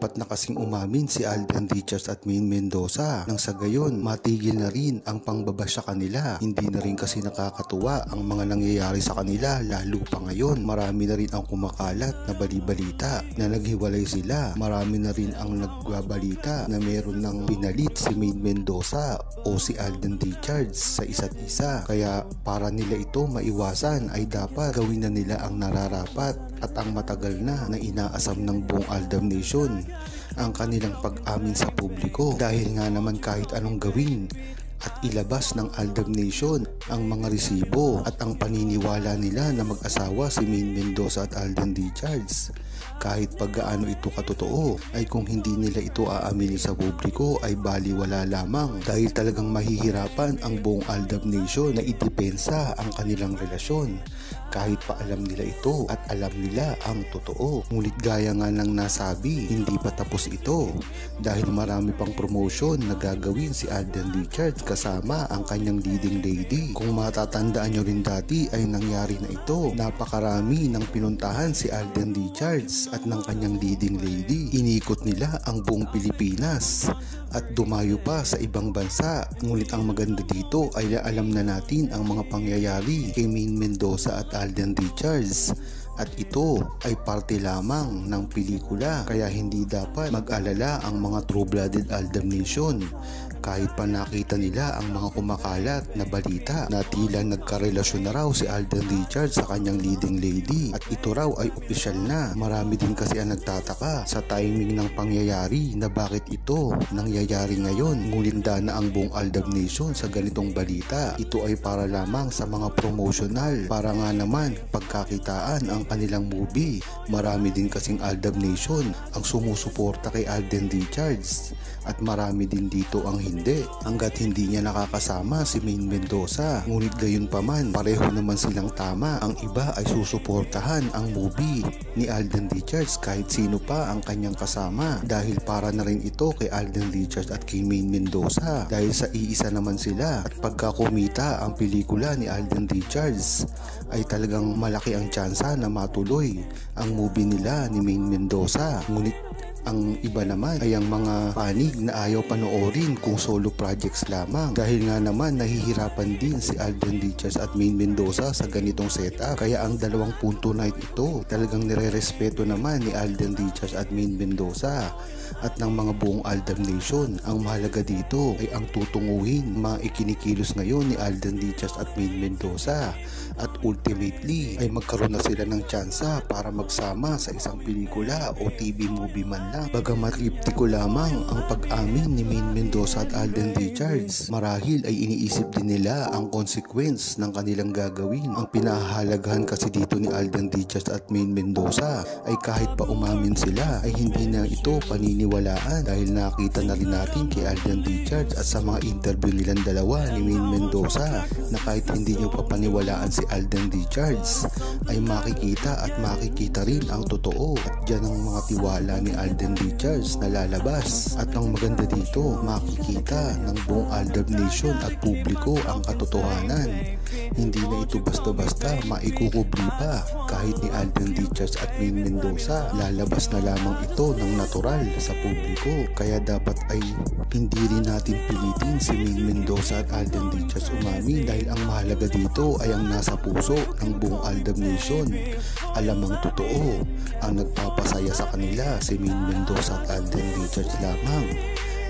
dapat na kasing umamin si Alden Richards at Maine Mendoza nang sa gayon matigil na rin ang pangbaba sa kanila. Hindi na rin kasi nakakatuwa ang mga nangyayari sa kanila, lalo pa ngayon marami na rin ang kumakalat na balibalita na naghiwalay sila. Marami na rin ang nagbabalita na meron ng pinalit si Maine Mendoza o si Alden Richards sa isa't isa. Kaya para nila ito maiwasan ay dapat gawin na nila ang nararapat at ang matagal na inaasam ng buong Aldab Nation, ang kanilang pag-amin sa publiko. Dahil nga naman kahit anong gawin at ilabas ng Aldab Nation ang mga resibo at ang paniniwala nila na mag-asawa si Maine Mendoza at Alden Richards, kahit paggaano ito katotoo, ay kung hindi nila ito aaminin sa publiko ay baliwala lamang, dahil talagang mahihirapan ang buong Aldab Nation na idepensa ang kanilang relasyon kahit pa alam nila ito at alam nila ang totoo. Ngunit gaya nga ng nasabi, hindi pa tapos ito, dahil marami pang promotion na gagawin si Alden Richards kasama ang kanyang leading lady. Kung matatandaan nyo rin dati ay nangyari na ito. Napakarami ng pinuntahan si Alden Richards at ng kanyang leading lady. Inikot nila ang buong Pilipinas at dumayo pa sa ibang bansa. Ngunit ang maganda dito ay alam na natin ang mga pangyayari kay Maine Mendoza at Alden Richards, at ito ay parte lamang ng pelikula. Kaya hindi dapat mag-alala ang mga true-blooded Aldab Nation kahit pa nakita nila ang mga kumakalat na balita na tila nagkarelasyon na raw si Alden Richards sa kanyang leading lady, at ito raw ay opisyal na. Marami din kasi ang nagtataka sa timing ng pangyayari na bakit ito nangyayari ngayon. Ngulinda na ang buong Aldab Nation sa ganitong balita. Ito ay para lamang sa mga promotional, para nga naman pagkakitaan ang kanilang movie. Marami din kasing Aldab Nation ang sumusuporta kay Alden Richards at marami din dito ang hindi, hanggat hindi niya nakakasama si Maine Mendoza. Ngunit gayon pa man, pareho naman silang tama. Ang iba ay susuportahan ang movie ni Alden Richards kahit sino pa ang kanyang kasama, dahil para na rin ito kay Alden Richards at kay Maine Mendoza, dahil sa iisa naman sila. At pagka kumita ang pelikula ni Alden Richards ay talagang malaki ang tsansa na matuloy ang movie nila ni Maine Mendoza. Ngunit ang iba naman ay ang mga panig na ayaw panoorin kung solo projects lamang, dahil nga naman nahihirapan din si Alden Richards at Maine Mendoza sa ganitong setup. Kaya ang dalawang punto na ito talagang nire-respeto naman ni Alden Richards at Maine Mendoza at ng mga buong Aldab Nation. Ang mahalaga dito ay ang tutunguhin mga ikinikilos ngayon ni Alden Richards at Maine Mendoza, at ultimately ay magkaroon na sila ng tsansa para magsama sa isang pelikula o TV movie man lang. Bagamat kriptiko lamang ang pag-amin ni Maine Mendoza at Alden Richards, marahil ay iniisip din nila ang consequence ng kanilang gagawin. Ang pinahahalagahan kasi dito ni Alden Richards at Maine Mendoza ay kahit pa umamin sila ay hindi na ito paniniwalaan, dahil nakita na rin natin kay Alden Richards at sa mga interview nilang dalawa ni Maine Mendoza na kahit hindi nyo papaniwalaan si Alden Richards ay makikita at makikita rin ang totoo, at dyan ang mga tiwala ni Alden Richards na lalabas. At ang maganda dito, makikita ng buong Aldab Nation at publiko ang katotohanan. Hindi na ito basta-basta maikukubli pa kahit ni Alden Richards at Maine Mendoza. Lalabas na lamang ito ng natural sa publiko. Kaya dapat ay hindi rin natin pilitin si Maine Mendoza at Alden Richards umamin, dahil ang mahalaga dito ay ang nasa puso ng buong Aldab Nation. Alam ang totoo, ang nagpapasaya sa kanila si Maine Mendoza at Alden Richards lamang.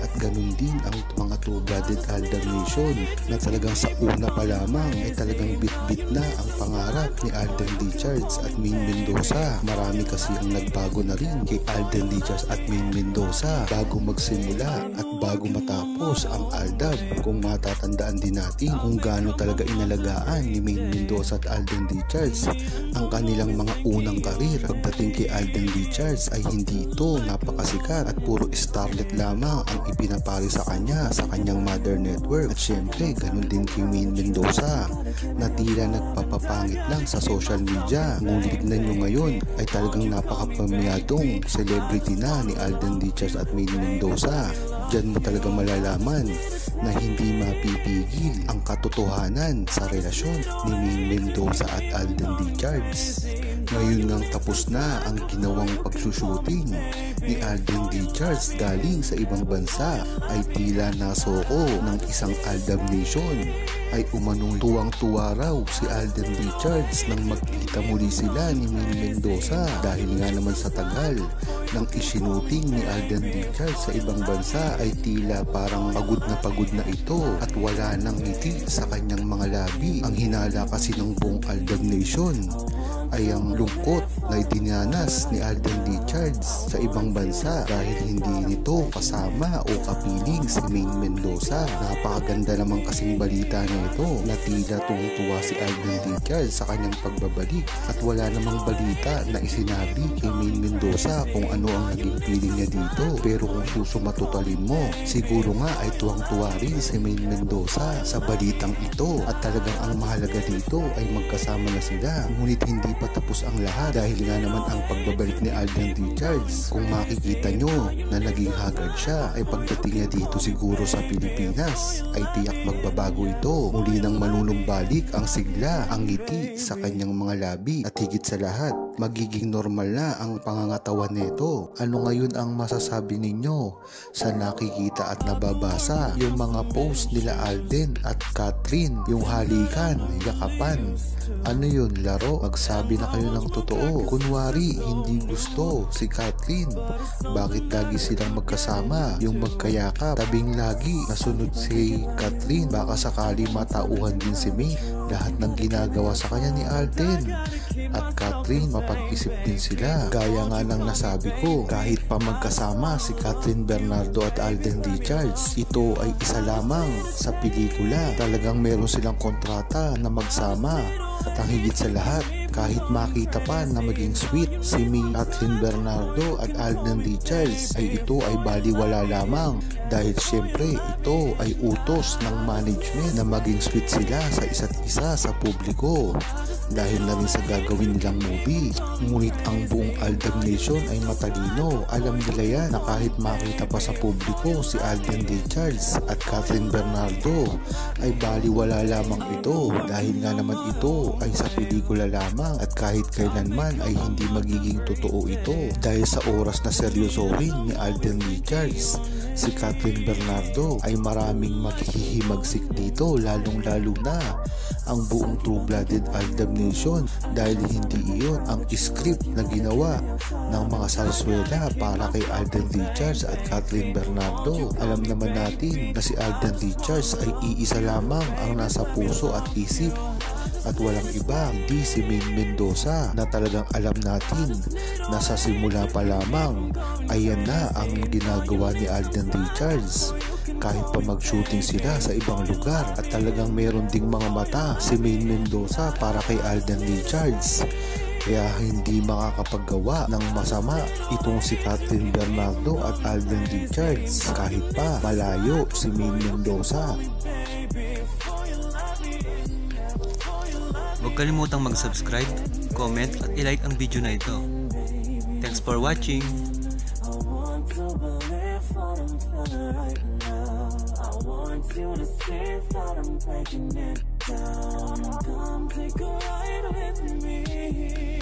At ganun din ang mga true-blooded Aldab Nation na talagang sa una pa lamang ay talagang bit-bit na ang pangarap ni Alden Richards at Maine Mendoza. Marami kasi ang nagbago na rin kay Alden Richards at Maine Mendoza bago magsimula at bago matapos ang Aldab. Kung matatandaan din natin kung gaano talaga inalagaan ni Maine Mendoza at Alden Richards ang kanilang mga unang karir. Pagdating kay Alden Richards ay hindi ito napakasikat at puro starlet lamang ang pinapari sa kanya sa kanyang mother network. At syempre ganun din kay Maine Mendoza na tila nagpapapangit lang sa social media. Ngunit tignan nyo ngayon ay talagang napakapamyadong celebrity na ni Alden Richards at Maine Mendoza. Diyan mo talaga malalaman na hindi mapipigil ang katotohanan sa relasyon ni Maine Mendoza at Alden Richards. Ngayon ngang tapos na ang ginawang pagsushooting ni Alden Richards galing sa ibang bansa, ay tila nasoko ng isang Aldab Nation. Ay umanong tuwang-tuwa raw si Alden Richards nang magkita muli sila ni Maine Mendoza, dahil nga naman sa tagal ng isinuting ni Alden Richards sa ibang bansa ay tila parang pagod na ito at wala nang ngiti sa kanyang mga labi. Ang hinala kasi ng buong Aldab Nation ay ang lungkot na idinanas ni Alden Richards sa ibang bansa dahil hindi nito kasama o kapiling si Maine Mendoza. Napakaganda naman kasing balita na ito na tila tuwang-tuwa si Alden Richards sa kanyang pagbabalik at wala namang balita na isinabi kay Maine Mendoza kung ano ang naging feeling niya dito. Pero kung susumatotalin mo, siguro nga ay tuwang-tuwa rin si Maine Mendoza sa balitang ito at talagang ang mahalaga dito ay magkasama na sila. Ngunit hindi pa tapos ang lahat dahil nga naman ang pagbabalik ni Alden Richards, kung makikita nyo na naging haggard siya, ay pagdating niya dito siguro sa Pilipinas ay tiyak magbabago ito. Muli nang manunumbalik ang sigla, ang ngiti sa kanyang mga labi at higit sa lahat magiging normal na ang pangangatawan nito. Ano ngayon ang masasabi ninyo sa nakikita at nababasa yung mga post nila Alden at Catherine, yung halikan, yakapan? Ano yun, laro? Magsabi na kayo ng totoo. Kunwari hindi gusto si Catherine, bakit lagi silang magkasama, yung magkayakap? Tabing lagi nasunod si Catherine, baka sakali matauhan din si May. Lahat ng ginagawa sa kanya ni Alden at Catherine, mapag-isip din sila. Gaya nga ng nasabi ko, kahit pa magkasama si Catherine Bernardo at Alden Richards, ito ay isa lamang sa pelikula. Talagang meron silang kontrata na magsama. At ang higit sa lahat, kahit makita pa na maging sweet si Catherine Bernardo at Alden Richards, ay ito ay baliwala lamang dahil syempre ito ay utos ng management na maging sweet sila sa isa't isa sa publiko dahil na rin sa gagawin nilang movie. Ngunit ang buong Aldab Nation ay matalino. Alam nila yan na kahit makita pa sa publiko si Alden Richards at Catherine Bernardo ay baliwala lamang ito dahil nga naman ito ay sa pelikula lamang at kahit kailanman ay hindi magiging totoo ito dahil sa oras na seryosohin ni Alden Richards si Catherine Bernardo ay maraming maghihimagsik dito, lalong-lalo na ang buong True-Blooded Aldab Nation dahil hindi iyon ang script na ginawa ng mga salswela para kay Alden Richards at Catherine Bernardo. Alam naman natin na si Alden Richards ay iisa lamang ang nasa puso at isip at walang iba hindi si Maine Mendoza na talagang alam natin na sa simula pa lamang ayan na ang ginagawa ni Alden Richards. Kahit pa mag-shooting sila sa ibang lugar at talagang meron ding mga mata si Maine Mendoza para kay Alden Richards. Kaya hindi makakapaggawa ng masama itong si Catherine Bernardo at Alden Richards kahit pa malayo si Maine Mendoza. Huwag kalimutang mag-subscribe, comment at i-like ang video na ito. Thanks for watching! You to see that I'm breaking it down. Come take a ride with me.